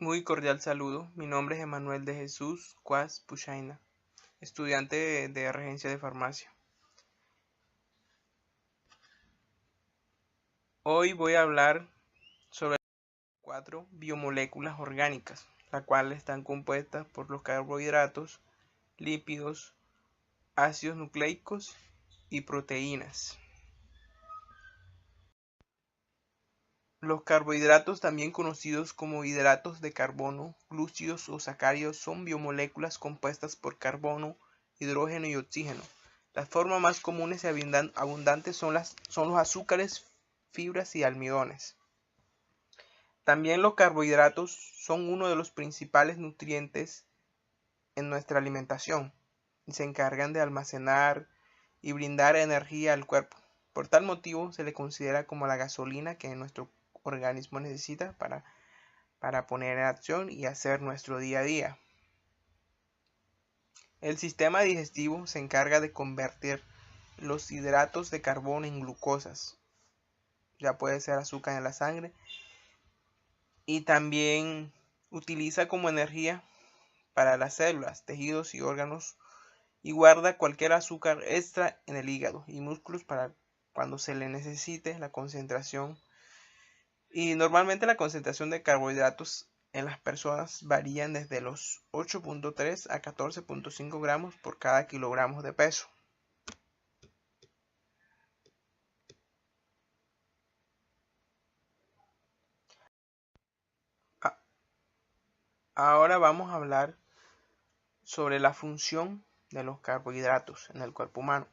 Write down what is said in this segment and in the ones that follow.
Muy cordial saludo, mi nombre es Emanuel de Jesús Cuas Puchaina, estudiante de Regencia de Farmacia. Hoy voy a hablar sobre 4 biomoléculas orgánicas, las cuales están compuestas por los carbohidratos, lípidos, ácidos nucleicos y proteínas. Los carbohidratos, también conocidos como hidratos de carbono, glúcidos o sacáridos, son biomoléculas compuestas por carbono, hidrógeno y oxígeno. Las formas más comunes y abundantes son los azúcares, fibras y almidones. También los carbohidratos son uno de los principales nutrientes en nuestra alimentación y se encargan de almacenar y brindar energía al cuerpo. Por tal motivo se le considera como la gasolina que nuestro organismo necesita para poner en acción y hacer nuestro día a día. El sistema digestivo se encarga de convertir los hidratos de carbono en glucosas, ya puede ser azúcar en la sangre, y también utiliza como energía para las células, tejidos y órganos, y guarda cualquier azúcar extra en el hígado y músculos para cuando se le necesite la concentración. Y normalmente la concentración de carbohidratos en las personas varían desde los 8.3 a 14.5 gramos por cada kilogramo de peso. Ahora vamos a hablar sobre la función de los carbohidratos en el cuerpo humano.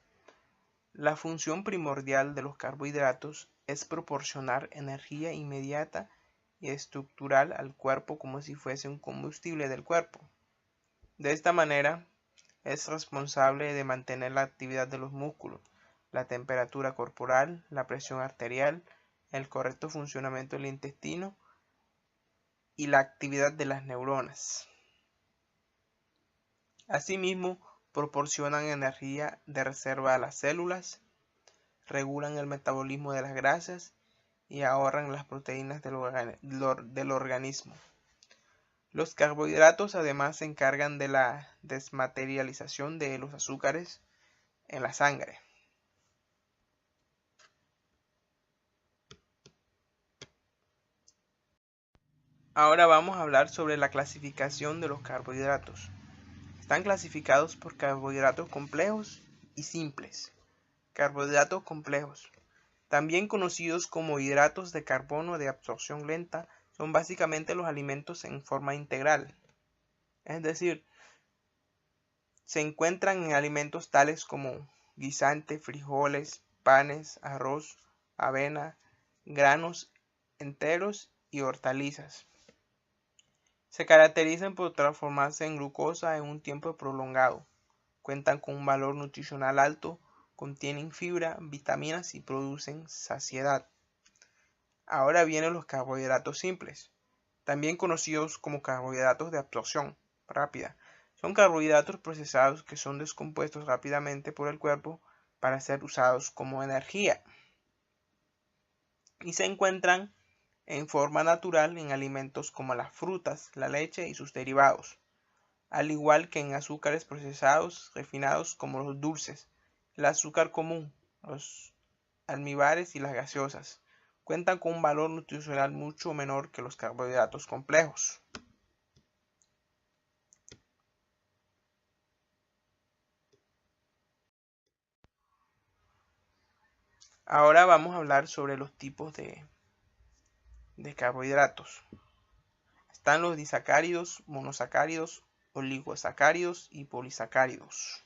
La función primordial de los carbohidratos es proporcionar energía inmediata y estructural al cuerpo como si fuese un combustible del cuerpo. De esta manera, es responsable de mantener la actividad de los músculos, la temperatura corporal, la presión arterial, el correcto funcionamiento del intestino y la actividad de las neuronas. Asimismo, proporcionan energía de reserva a las células, regulan el metabolismo de las grasas y ahorran las proteínas del organismo. Los carbohidratos además se encargan de la desmaterialización de los azúcares en la sangre. Ahora vamos a hablar sobre la clasificación de los carbohidratos. Están clasificados por carbohidratos complejos y simples. Carbohidratos complejos, también conocidos como hidratos de carbono de absorción lenta, son básicamente los alimentos en forma integral. Es decir, se encuentran en alimentos tales como guisantes, frijoles, panes, arroz, avena, granos enteros y hortalizas. Se caracterizan por transformarse en glucosa en un tiempo prolongado. Cuentan con un valor nutricional alto, contienen fibra, vitaminas y producen saciedad. Ahora vienen los carbohidratos simples, también conocidos como carbohidratos de absorción rápida. Son carbohidratos procesados que son descompuestos rápidamente por el cuerpo para ser usados como energía. Y se encuentran en forma natural en alimentos como las frutas, la leche y sus derivados, al igual que en azúcares procesados refinados como los dulces, el azúcar común, los almíbares y las gaseosas. Cuentan con un valor nutricional mucho menor que los carbohidratos complejos. Ahora vamos a hablar sobre los tipos de carbohidratos. Están los disacáridos, monosacáridos, oligosacáridos y polisacáridos.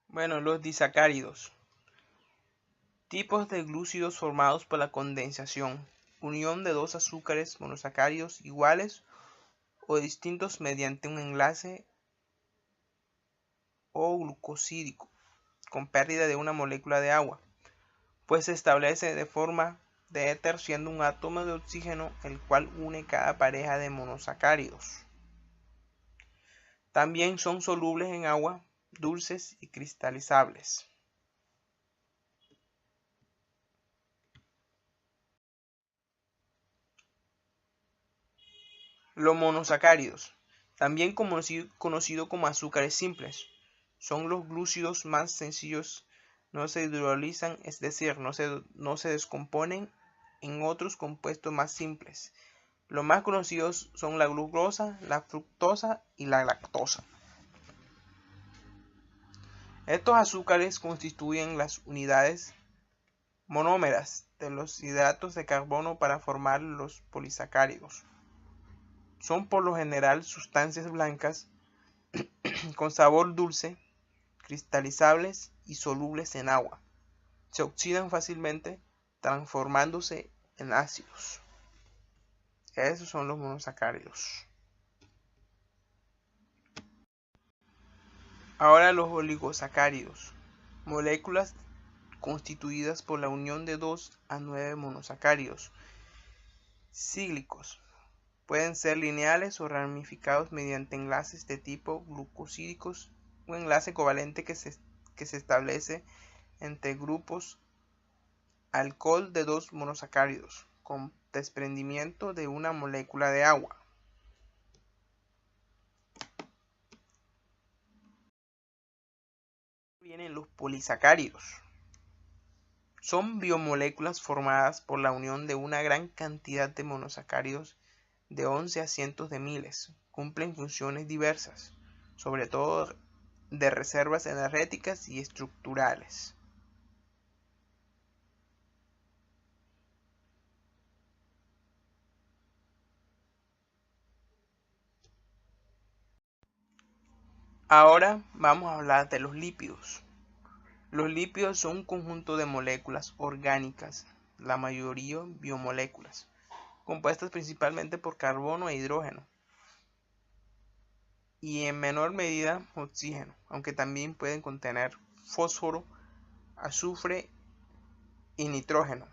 Bueno, los disacáridos. Tipos de glúcidos formados por la condensación, unión de dos azúcares monosacáridos iguales o distintos mediante un enlace o glucosídico con pérdida de una molécula de agua, pues se establece de forma de éter siendo un átomo de oxígeno el cual une cada pareja de monosacáridos. También son solubles en agua, dulces y cristalizables. Los monosacáridos, también conocido como azúcares simples, son los glúcidos más sencillos, no se hidrolizan, es decir, no se descomponen en otros compuestos más simples. Los más conocidos son la glucosa, la fructosa y la lactosa. Estos azúcares constituyen las unidades monómeras de los hidratos de carbono para formar los polisacáridos. Son por lo general sustancias blancas con sabor dulce, cristalizables y solubles en agua. Se oxidan fácilmente transformándose en ácidos. Esos son los monosacáridos. Ahora los oligosacáridos, moléculas constituidas por la unión de 2 a 9 monosacáridos cíclicos. Pueden ser lineales o ramificados mediante enlaces de tipo glucosídicos, un enlace covalente que se establece entre grupos alcohol de 2 monosacáridos con desprendimiento de una molécula de agua. Vienen los polisacáridos. Son biomoléculas formadas por la unión de una gran cantidad de monosacáridos de 11 a cientos de miles. Cumplen funciones diversas, sobre todo de reservas energéticas y estructurales. Ahora vamos a hablar de los lípidos. Los lípidos son un conjunto de moléculas orgánicas, la mayoría biomoléculas, compuestas principalmente por carbono e hidrógeno, y en menor medida oxígeno, aunque también pueden contener fósforo, azufre y nitrógeno.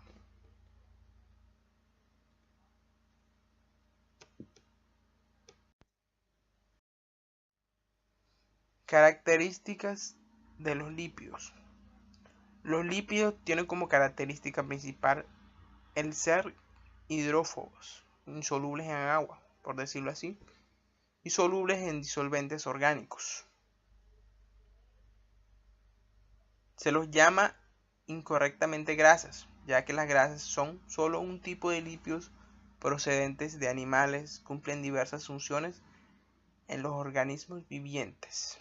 Características de los lípidos. Los lípidos tienen como característica principal el ser hidrófobos, insolubles en agua, por decirlo así, y solubles en disolventes orgánicos. Se los llama incorrectamente grasas, ya que las grasas son solo un tipo de lípidos procedentes de animales, cumplen diversas funciones en los organismos vivientes.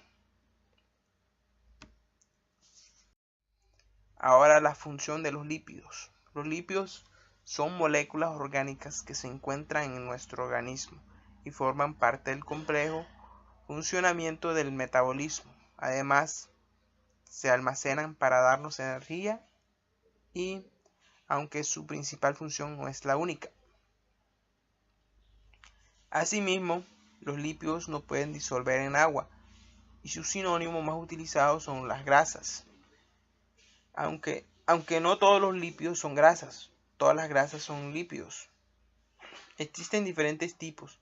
Ahora la función de los lípidos. Los lípidos son moléculas orgánicas que se encuentran en nuestro organismo y forman parte del complejo funcionamiento del metabolismo. Además, se almacenan para darnos energía y, aunque su principal función no es la única. Asimismo, los lípidos no pueden disolver en agua y sus sinónimos más utilizados son las grasas. Aunque no todos los lípidos son grasas, todas las grasas son lípidos. Existen diferentes tipos,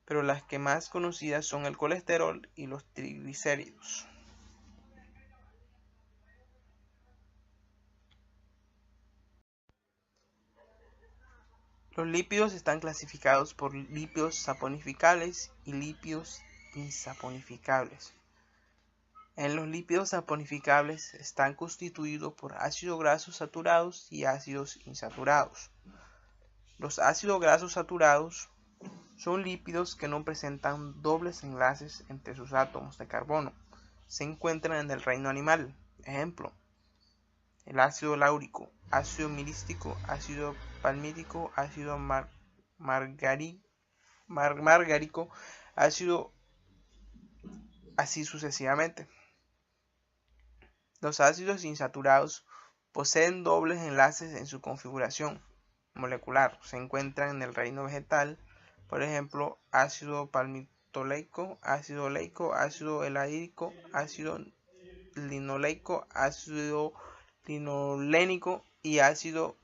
pero las que más conocidas son el colesterol y los triglicéridos. Los lípidos están clasificados por lípidos saponificables y lípidos insaponificables. En los lípidos saponificables están constituidos por ácidos grasos saturados y ácidos insaturados. Los ácidos grasos saturados son lípidos que no presentan dobles enlaces entre sus átomos de carbono. Se encuentran en el reino animal. Ejemplo: el ácido láurico, ácido mirístico, ácido palmítico, ácido margárico, ácido así sucesivamente. Los ácidos insaturados poseen dobles enlaces en su configuración molecular. Se encuentran en el reino vegetal, por ejemplo, ácido palmitoleico, ácido oleico, ácido elaídico, ácido linoleico, ácido linolénico y ácido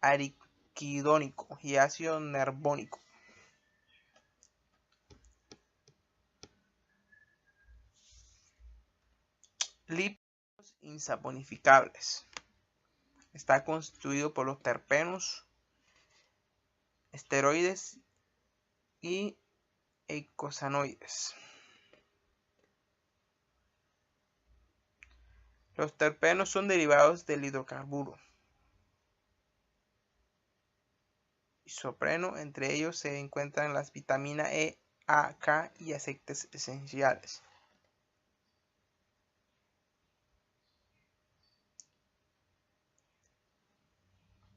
araquidónico y ácido nervónico. Lípidos insaponificables. Está constituido por los terpenos, esteroides y eicosanoides. Los terpenos son derivados del hidrocarburo isopreno. Entre ellos se encuentran las vitaminas E, A, K y aceites esenciales.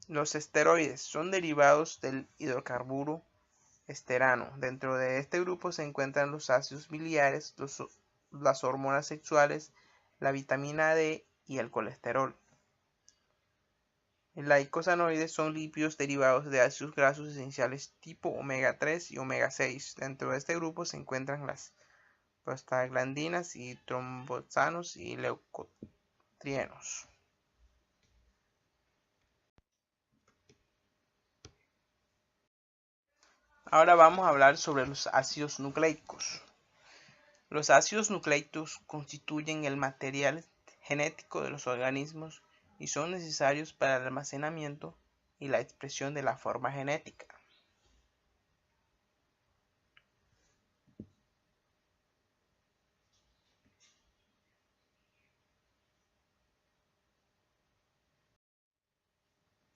Los esteroides son derivados del hidrocarburo esterano. Dentro de este grupo se encuentran los ácidos biliares, las hormonas sexuales, la vitamina D y el colesterol. Los eicosanoides son lípidos derivados de ácidos grasos esenciales tipo omega 3 y omega 6. Dentro de este grupo se encuentran las prostaglandinas y tromboxanos y leucotrienos. Ahora vamos a hablar sobre los ácidos nucleicos. Los ácidos nucleicos constituyen el material genético de los organismos y son necesarios para el almacenamiento y la expresión de la forma genética.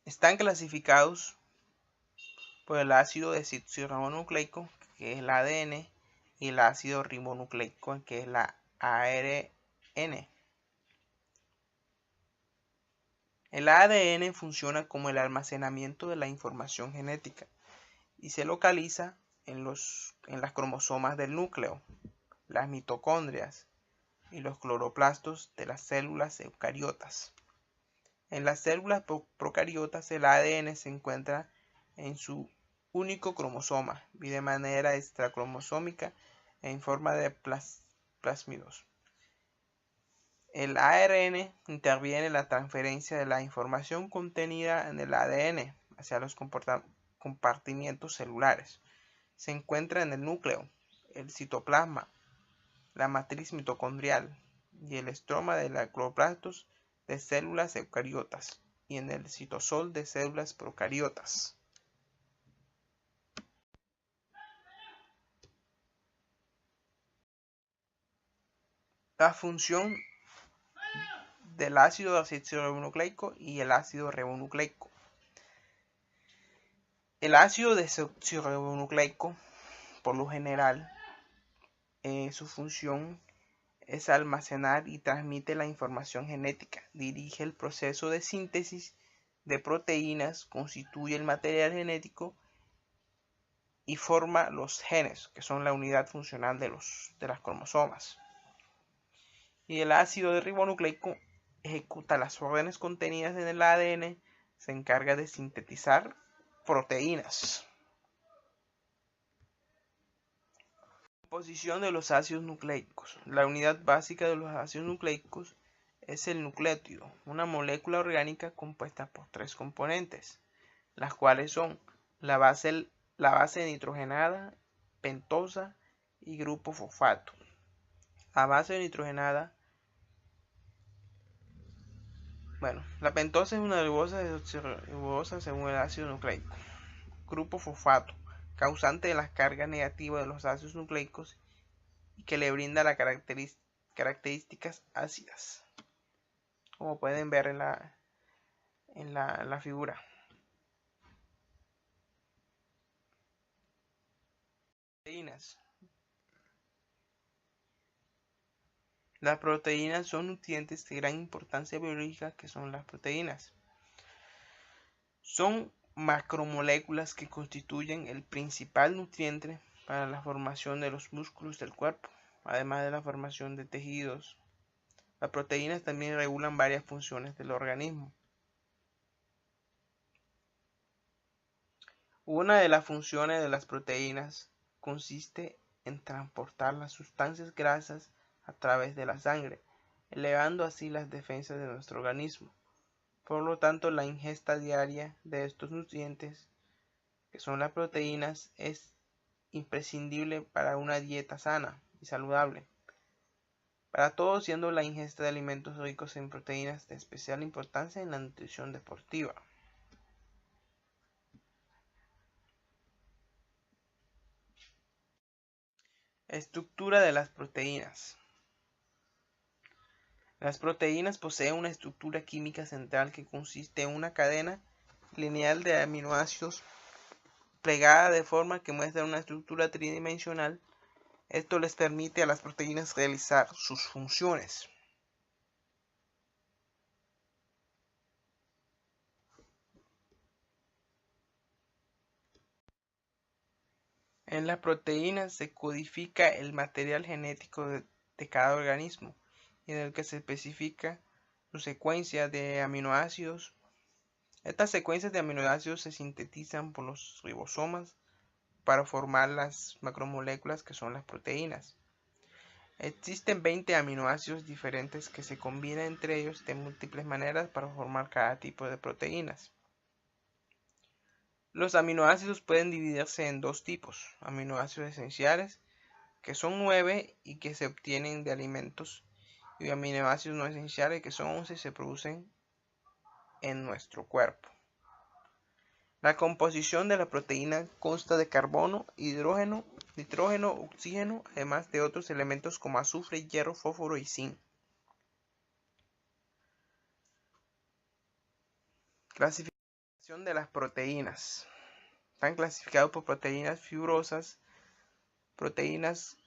Están clasificados por el ácido desoxirribonucleico, que es el ADN, y el ácido ribonucleico, que es la ARN. El ADN funciona como el almacenamiento de la información genética y se localiza en las cromosomas del núcleo, las mitocondrias y los cloroplastos de las células eucariotas. En las células procariotas el ADN se encuentra en su único cromosoma y de manera extracromosómica en forma de plásmidos. El ARN interviene en la transferencia de la información contenida en el ADN hacia los compartimientos celulares. Se encuentra en el núcleo, el citoplasma, la matriz mitocondrial y el estroma de los cloroplastos de células eucariotas y en el citosol de células procariotas. La función del ácido desoxirribonucleico y el ácido ribonucleico. El ácido desoxirribonucleico, por lo general, su función es almacenar y transmite la información genética, dirige el proceso de síntesis de proteínas, constituye el material genético y forma los genes, que son la unidad funcional de las cromosomas. Y el ácido ribonucleico ejecuta las órdenes contenidas en el ADN, se encarga de sintetizar proteínas. Composición de los ácidos nucleicos. La unidad básica de los ácidos nucleicos es el nucleótido, una molécula orgánica compuesta por tres componentes, las cuales son la base nitrogenada, pentosa y grupo fosfato. La base nitrogenada, la pentosa es una ribosa desoxirribosa según el ácido nucleico. Grupo fosfato, causante de las cargas negativas de los ácidos nucleicos y que le brinda las características ácidas, como pueden ver en la figura. Proteínas. Las proteínas son nutrientes de gran importancia biológica. Que son las proteínas? Son macromoléculas que constituyen el principal nutriente para la formación de los músculos del cuerpo, además de la formación de tejidos. Las proteínas también regulan varias funciones del organismo. Una de las funciones de las proteínas consiste en transportar las sustancias grasas a través de la sangre, elevando así las defensas de nuestro organismo. Por lo tanto, la ingesta diaria de estos nutrientes, que son las proteínas, es imprescindible para una dieta sana y saludable. Para todos, siendo la ingesta de alimentos ricos en proteínas de especial importancia en la nutrición deportiva. Estructura de las proteínas. Las proteínas poseen una estructura química central que consiste en una cadena lineal de aminoácidos plegada de forma que muestra una estructura tridimensional. Esto les permite a las proteínas realizar sus funciones. En las proteínas se codifica el material genético de cada organismo, en el que se especifica su secuencia de aminoácidos. Estas secuencias de aminoácidos se sintetizan por los ribosomas para formar las macromoléculas que son las proteínas. Existen 20 aminoácidos diferentes que se combinan entre ellos de múltiples maneras para formar cada tipo de proteínas. Los aminoácidos pueden dividirse en dos tipos: aminoácidos esenciales, que son 9 y que se obtienen de alimentos, y aminoácidos no esenciales, que son 11 y se producen en nuestro cuerpo. La composición de la proteína consta de carbono, hidrógeno, nitrógeno, oxígeno, además de otros elementos como azufre, hierro, fósforo y zinc. Clasificación de las proteínas. Están clasificados por proteínas fibrosas, proteínas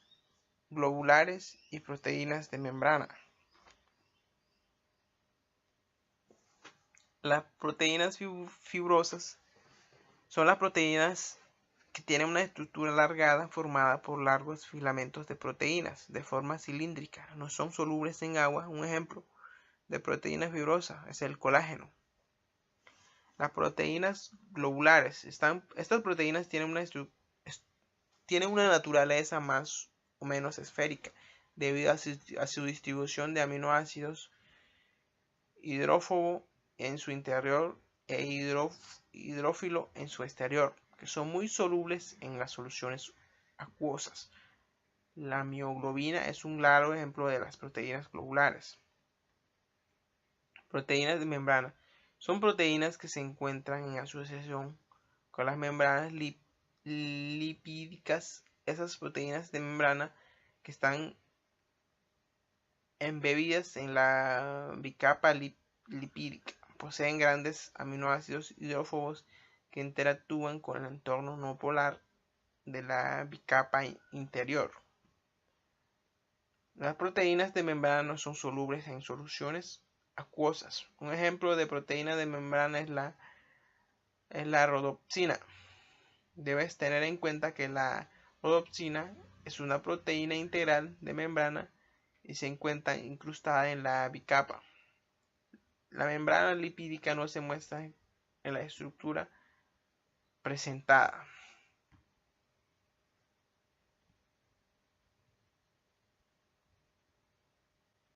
globulares y proteínas de membrana. Las proteínas fibrosas son las proteínas que tienen una estructura alargada formada por largos filamentos de proteínas de forma cilíndrica. No son solubles en agua. Un ejemplo de proteína fibrosa es el colágeno. Las proteínas globulares. Estas proteínas tienen una naturaleza más o menos esférica debido a su distribución de aminoácidos hidrófobo en su interior e hidrófilo en su exterior, que son muy solubles en las soluciones acuosas. La mioglobina es un claro ejemplo de las proteínas globulares. Proteínas de membrana. Son proteínas que se encuentran en asociación con las membranas lipídicas. Esas proteínas de membrana que están embebidas en la bicapa lipídica poseen grandes aminoácidos hidrófobos que interactúan con el entorno no polar de la bicapa interior. Las proteínas de membrana no son solubles en soluciones acuosas. Un ejemplo de proteína de membrana es la rodopsina. Debes tener en cuenta que la rodopsina es una proteína integral de membrana y se encuentra incrustada en la bicapa. La membrana lipídica no se muestra en la estructura presentada.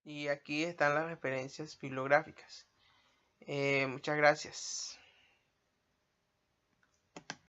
Y aquí están las referencias bibliográficas. Muchas gracias.